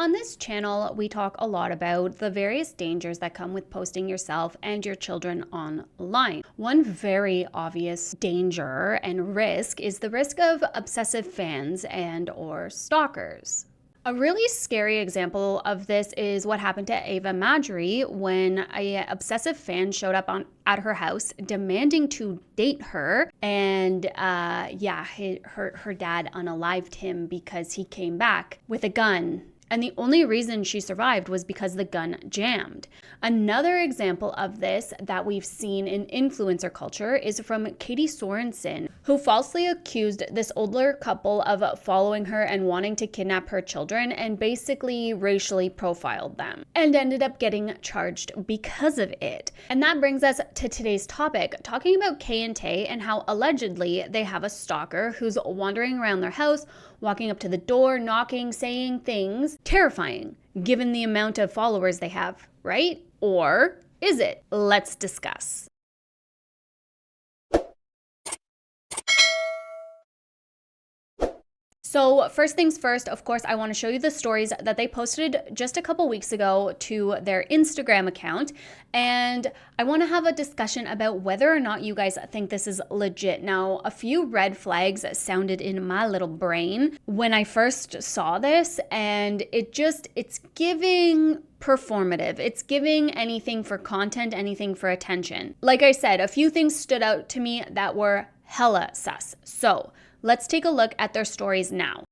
on this channel, we talk a lot about the various dangers that come with posting yourself and your children online. One very obvious danger and risk is the risk of obsessive fans and/or stalkers. A really scary example of this is what happened to Ava Madry when an obsessive fan showed up at her house demanding to date her, and her dad unalived him because he came back with a gun. And the only reason she survived was because the gun jammed. Another example of this that we've seen in influencer culture is from Katie Sorensen, who falsely accused this older couple of following her and wanting to kidnap her children and basically racially profiled them and ended up getting charged because of it. And that brings us to today's topic, talking about Kay and Tay and how allegedly they have a stalker who's wandering around their house, walking up to the door, knocking, saying things. Terrifying, given the amount of followers they have, right? Or is it? Let's discuss. So first things first, of course, I want to show you the stories that they posted just a couple weeks ago to their Instagram account. And I want to have a discussion about whether or not you guys think this is legit. Now, a few red flags sounded in my little brain when I first saw this, and it's giving performative. It's giving anything for content, anything for attention. Like I said, a few things stood out to me that were hella sus. So let's take a look at their stories now.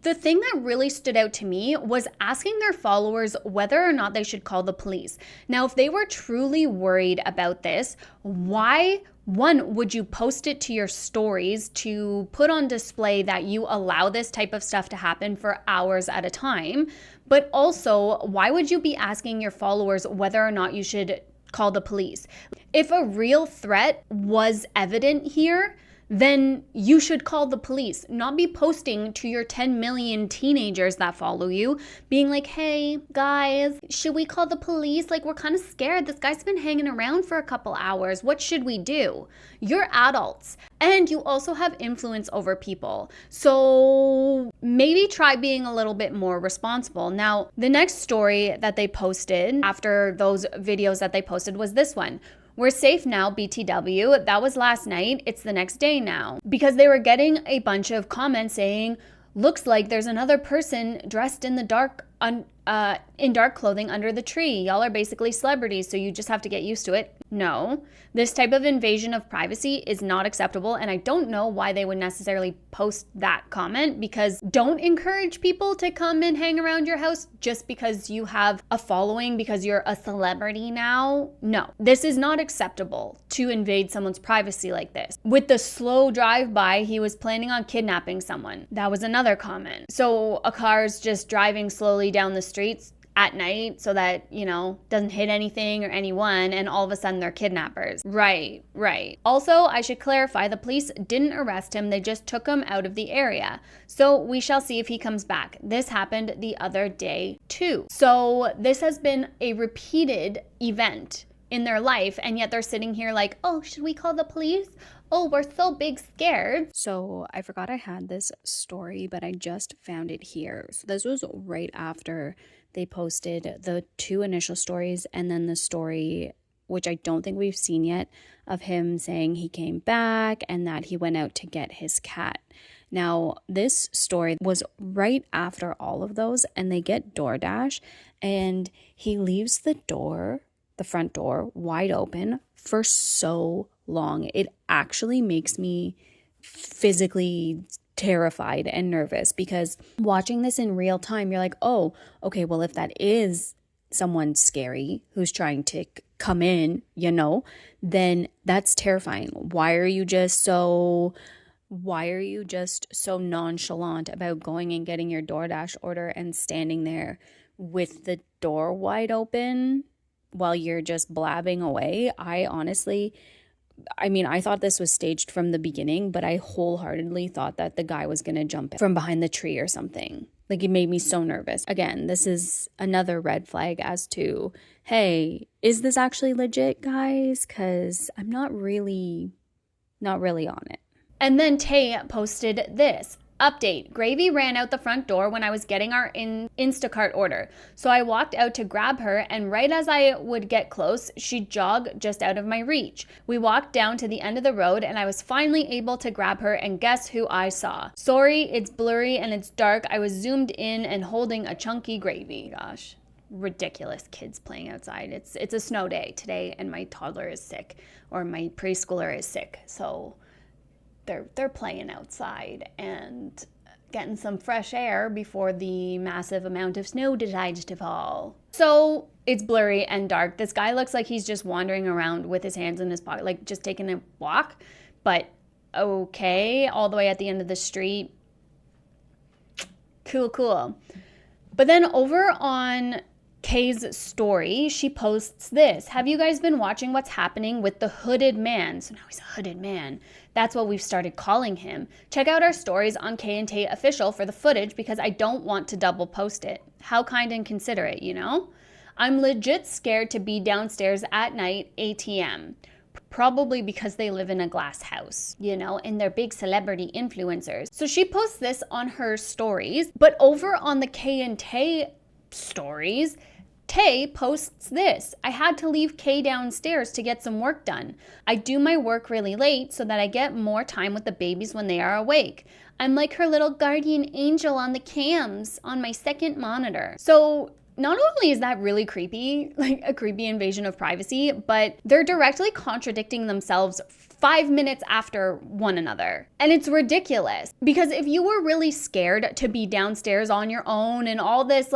The thing that really stood out to me was asking their followers whether or not they should call the police. Now, if they were truly worried about this, why, one, would you post it to your stories to put on display that you allow this type of stuff to happen for hours at a time? But also, why would you be asking your followers whether or not you should call the police? If a real threat was evident here, then you should call the police, not be posting to your 10 million teenagers that follow you, being like, hey, guys, should we call the police? Like, we're kind of scared. This guy's been hanging around for a couple hours. What should we do? You're adults, and you also have influence over people. So maybe try being a little bit more responsible. Now, the next story that they posted after those videos that they posted was this one. We're safe now, BTW. That was last night. It's the next day now. Because they were getting a bunch of comments saying, looks like there's another person dressed in the dark in dark clothing under the tree. Y'all are basically celebrities, so you just have to get used to it. No, this type of invasion of privacy is not acceptable, and I don't know why they would necessarily post that comment, because don't encourage people to come and hang around your house just because you have a following, because you're a celebrity now. No, this is not acceptable to invade someone's privacy like this. With the slow drive-by, he was planning on kidnapping someone. That was another comment. So a car's just driving slowly down the streets at night so that, doesn't hit anything or anyone, and all of a sudden they're kidnappers. Right. Also, I should clarify, the police didn't arrest him, they just took him out of the area. So we shall see if he comes back. This happened the other day too. So this has been a repeated event in their life, and yet they're sitting here like, oh, should we call the police? Oh, we're so big scared. So I forgot I had this story, but I just found it here. So this was right after they posted the 2 initial stories, and then the story, which I don't think we've seen yet, of him saying he came back and that he went out to get his cat. Now, this story was right after all of those, and they get DoorDash, and he leaves the front door wide open for so long. It actually makes me physically terrified and nervous, because watching this in real time, you're like, oh, okay, well, if that is someone scary who's trying to come in, then that's terrifying. Why are you just so nonchalant about going and getting your DoorDash order and standing there with the door wide open while you're just blabbing away? I thought this was staged from the beginning, but I wholeheartedly thought that the guy was going to jump from behind the tree or something. Like, it made me so nervous. Again, this is another red flag as to, hey, is this actually legit, guys? Because I'm not really on it. And then Tay posted this. Update, Gravy ran out the front door when I was getting our Instacart order. So I walked out to grab her, and right as I would get close, she jogged just out of my reach. We walked down to the end of the road, and I was finally able to grab her, and guess who I saw? Sorry, it's blurry and it's dark. I was zoomed in and holding a chunky Gravy. Gosh, ridiculous kids playing outside. It's a snow day today, and my toddler is sick, or my preschooler is sick. So they're playing outside and getting some fresh air before the massive amount of snow decides to fall. So it's blurry and dark. This guy looks like he's just wandering around with his hands in his pocket, like just taking a walk. But okay, all the way at the end of the street. Cool. But then over on Kay's story, she posts this. Have you guys been watching what's happening with the hooded man? So now he's a hooded man. That's what we've started calling him. Check out our stories on Kay and Tay Official for the footage, because I don't want to double post it. How kind and considerate, I'm legit scared to be downstairs at night ATM. Probably because they live in a glass house, and they're big celebrity influencers. So she posts this on her stories, but over on the Kay and Tay stories, Tay posts this. I had to leave Kay downstairs to get some work done. I do my work really late so that I get more time with the babies when they are awake. I'm like her little guardian angel on the cams on my second monitor. So not only is that really creepy, like a creepy invasion of privacy, but they're directly contradicting themselves 5 minutes after one another. And it's ridiculous, because if you were really scared to be downstairs on your own and all this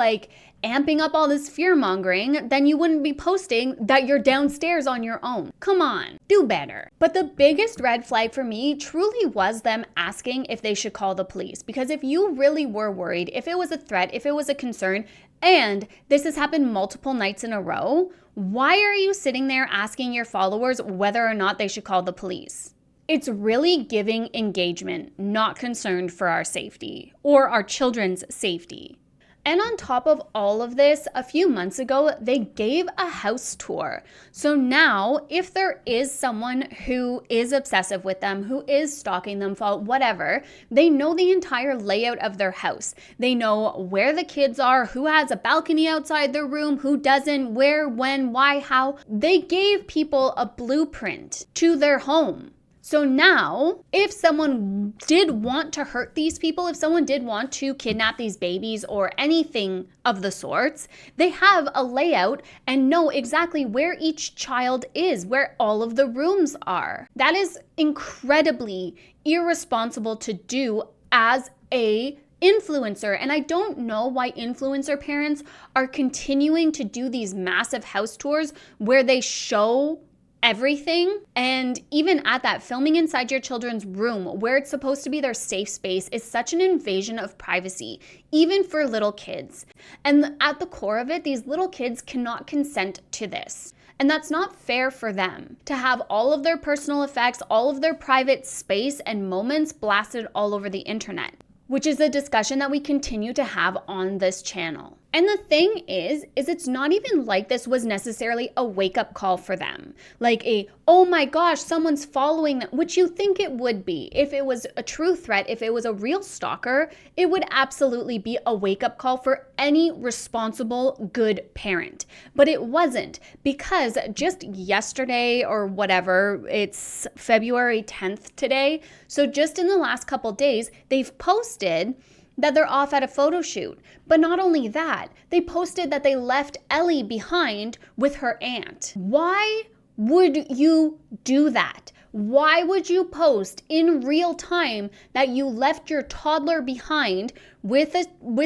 amping up all this fear mongering, then you wouldn't be posting that you're downstairs on your own. Come on, do better. But the biggest red flag for me truly was them asking if they should call the police. Because if you really were worried, if it was a threat, if it was a concern, and this has happened multiple nights in a row, why are you sitting there asking your followers whether or not they should call the police? It's really giving engagement, not concerned for our safety or our children's safety. And on top of all of this, a few months ago, they gave a house tour. So now, if there is someone who is obsessive with them, who is stalking them, whatever, they know the entire layout of their house. They know where the kids are, who has a balcony outside their room, who doesn't, where, when, why, how. They gave people a blueprint to their home. So now, if someone did want to hurt these people, if someone did want to kidnap these babies or anything of the sorts, they have a layout and know exactly where each child is, where all of the rooms are. That is incredibly irresponsible to do as a influencer. And I don't know why influencer parents are continuing to do these massive house tours where they show everything. And even at that, filming inside your children's room where it's supposed to be their safe space is such an invasion of privacy, even for little kids. And at the core of it, these little kids cannot consent to this. And that's not fair for them to have all of their personal effects, all of their private space and moments blasted all over the internet, which is a discussion that we continue to have on this channel. And the thing is it's not even like this was necessarily a wake-up call for them. Like oh my gosh, someone's following them, which you think it would be. If it was a true threat, if it was a real stalker, it would absolutely be a wake-up call for any responsible, good parent. But it wasn't, because just yesterday or whatever, it's February 10th today, so just in the last couple days, they've posted that they're off at a photo shoot. But not only that, they posted that they left Ellie behind with her aunt. Why would you do that? Why would you post in real time that you left your toddler behind with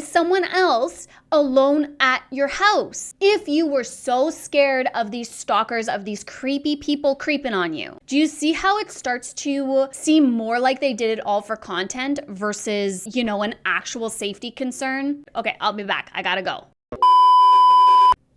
someone else alone at your house? If you were so scared of these stalkers, of these creepy people creeping on you. Do you see how it starts to seem more like they did it all for content versus, an actual safety concern? Okay, I'll be back. I gotta go.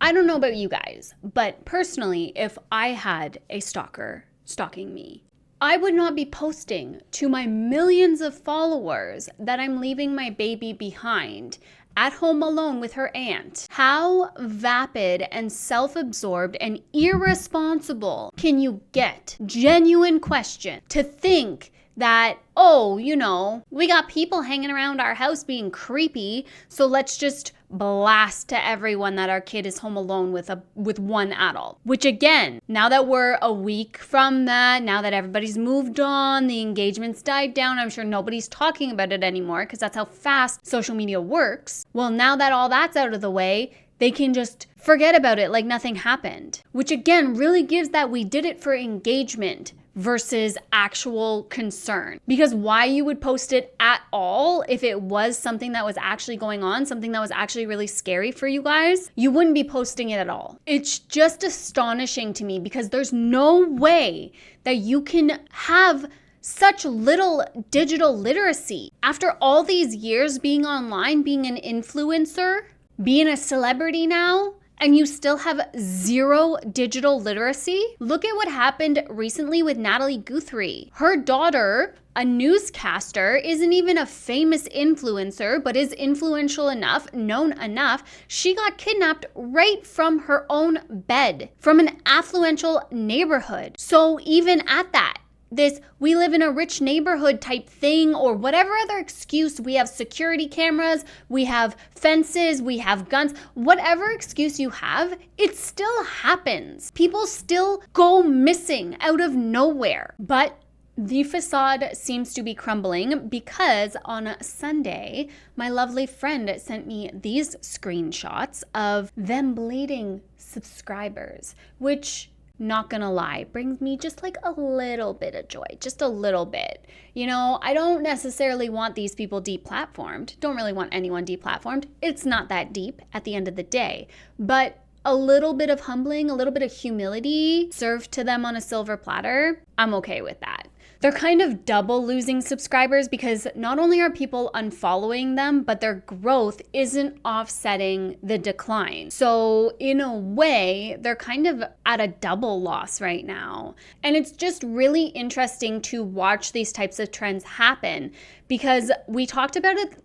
I don't know about you guys, but personally, if I had a stalker stalking me, I would not be posting to my millions of followers that I'm leaving my baby behind at home alone with her aunt. How vapid and self-absorbed and irresponsible can you get? Genuine question. To think that, we got people hanging around our house being creepy, so let's just blast to everyone that our kid is home alone with one adult. Which again, now that we're a week from that, now that everybody's moved on, the engagement's died down, I'm sure nobody's talking about it anymore because that's how fast social media works. Well, now that all that's out of the way, they can just forget about it like nothing happened. Which again, really gives that we did it for engagement versus actual concern. Because why you would post it at all if it was something that was actually going on, something that was actually really scary for you guys, you wouldn't be posting it at all. It's just astonishing to me because there's no way that you can have such little digital literacy. After all these years being online, being an influencer, being a celebrity now, and you still have zero digital literacy? Look at what happened recently with Natalie Guthrie. Her daughter, a newscaster, isn't even a famous influencer, but is influential enough, known enough. She got kidnapped right from her own bed, from an affluential neighborhood. So even at that, we live in a rich neighborhood type thing, or whatever other excuse, we have security cameras, we have fences, we have guns, whatever excuse you have, it still happens. People still go missing out of nowhere. But the facade seems to be crumbling because on Sunday, my lovely friend sent me these screenshots of them bleeding subscribers, which, not gonna lie, brings me just like a little bit of joy, just a little bit. I don't necessarily want these people deplatformed. Don't really want anyone deplatformed. It's not that deep at the end of the day. But a little bit of humbling, a little bit of humility served to them on a silver platter, I'm okay with that. They're kind of double losing subscribers because not only are people unfollowing them, but their growth isn't offsetting the decline. So in a way, they're kind of at a double loss right now. And it's just really interesting to watch these types of trends happen because we talked about it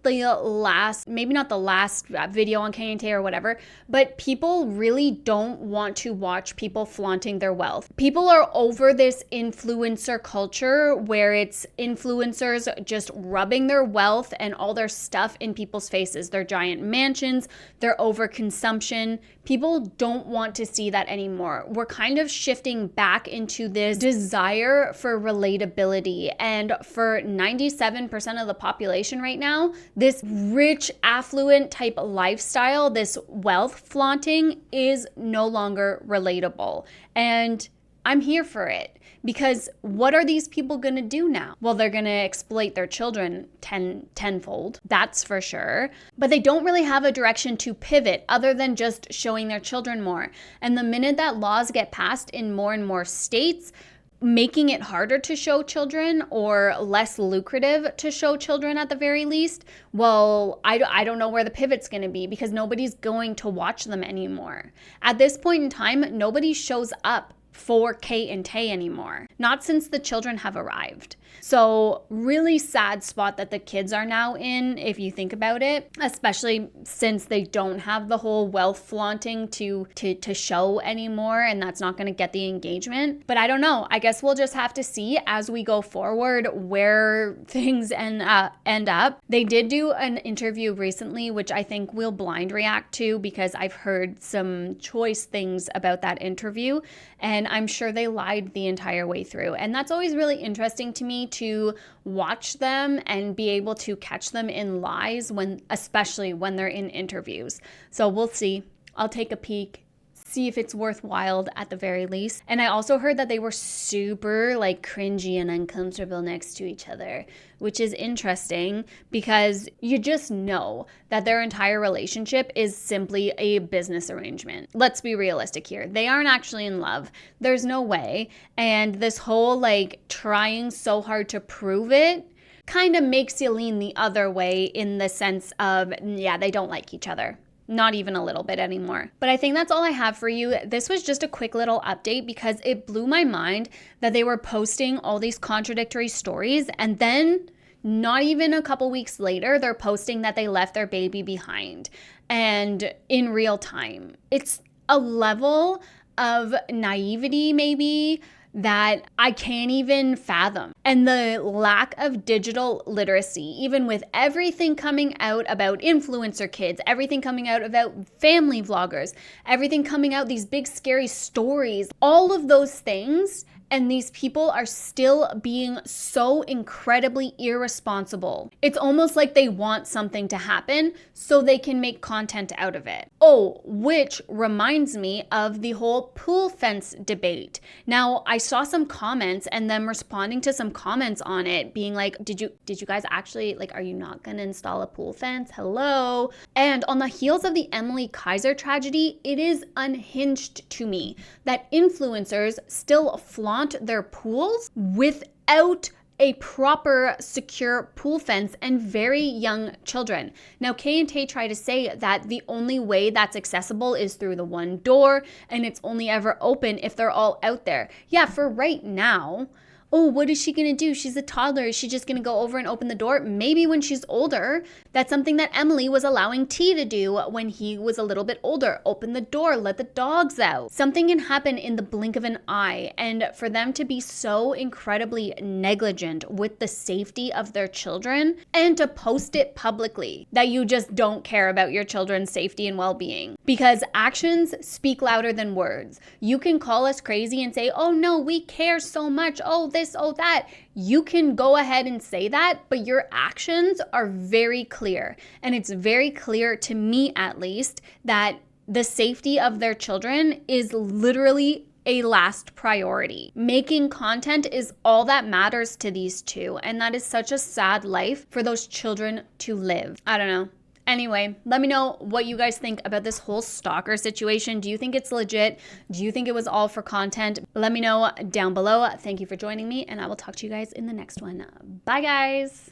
maybe not the last video on K&T or whatever, but people really don't want to watch people flaunting their wealth. People are over this influencer culture culture where it's influencers just rubbing their wealth and all their stuff in people's faces, their giant mansions, their overconsumption. People don't want to see that anymore. We're kind of shifting back into this desire for relatability. And for 97% of the population right now, this rich, affluent type lifestyle, this wealth flaunting is no longer relatable. And I'm here for it, because what are these people going to do now? Well, they're going to exploit their children tenfold, that's for sure. But they don't really have a direction to pivot other than just showing their children more. And the minute that laws get passed in more and more states, making it harder to show children or less lucrative to show children at the very least, well, I don't know where the pivot's going to be, because nobody's going to watch them anymore. At this point in time, nobody shows up for Kate and Tay anymore, not since the children have arrived. So really sad spot that the kids are now in, if you think about it, especially since they don't have the whole wealth flaunting to show anymore, and that's not going to get the engagement. But I don't know. I guess we'll just have to see as we go forward where things end up. They did do an interview recently, which I think we'll blind react to, because I've heard some choice things about that interview, and I'm sure they lied the entire way through. And that's always really interesting to me, to watch them and be able to catch them in lies, especially when they're in interviews. So we'll see. I'll take a peek, see if it's worthwhile at the very least. And I also heard that they were super cringy and uncomfortable next to each other, which is interesting, because you just know that their entire relationship is simply a business arrangement. Let's be realistic here. They aren't actually in love. There's no way. And this whole trying so hard to prove it kind of makes you lean the other way, in the sense of, yeah, they don't like each other. Not even a little bit anymore. But I think that's all I have for you. This was just a quick little update, because it blew my mind that they were posting all these contradictory stories, and then not even a couple weeks later, they're posting that they left their baby behind, and in real time. It's a level of naivety, maybe, that I can't even fathom. And the lack of digital literacy, even with everything coming out about influencer kids, everything coming out about family vloggers, everything coming out, these big scary stories, all of those things, and these people are still being so incredibly irresponsible. It's almost like they want something to happen so they can make content out of it. Oh, which reminds me of the whole pool fence debate. Now, I saw some comments and them responding to some comments on it, being like, did you guys actually, are you not gonna install a pool fence? Hello? And on the heels of the Emily Kaiser tragedy, it is unhinged to me that influencers still flaunt their pools without a proper secure pool fence and very young children. Now, Kay and Tay try to say that the only way that's accessible is through the one door, and it's only ever open if they're all out there. Yeah, for right now. Oh, what is she going to do? She's a toddler. Is she just going to go over and open the door? Maybe when she's older. That's something that Emily was allowing T to do when he was a little bit older. Open the door, let the dogs out. Something can happen in the blink of an eye. And for them to be so incredibly negligent with the safety of their children, and to post it publicly that you just don't care about your children's safety and well-being. Because actions speak louder than words. You can call us crazy and say, oh no, we care so much. Oh, this, oh, that. You can go ahead and say that, but your actions are very clear. And it's very clear to me, at least, that the safety of their children is literally a last priority. Making content is all that matters to these two. And that is such a sad life for those children to live. I don't know. Anyway, let me know what you guys think about this whole stalker situation. Do you think it's legit? Do you think it was all for content? Let me know down below. Thank you for joining me, and I will talk to you guys in the next one. Bye, guys.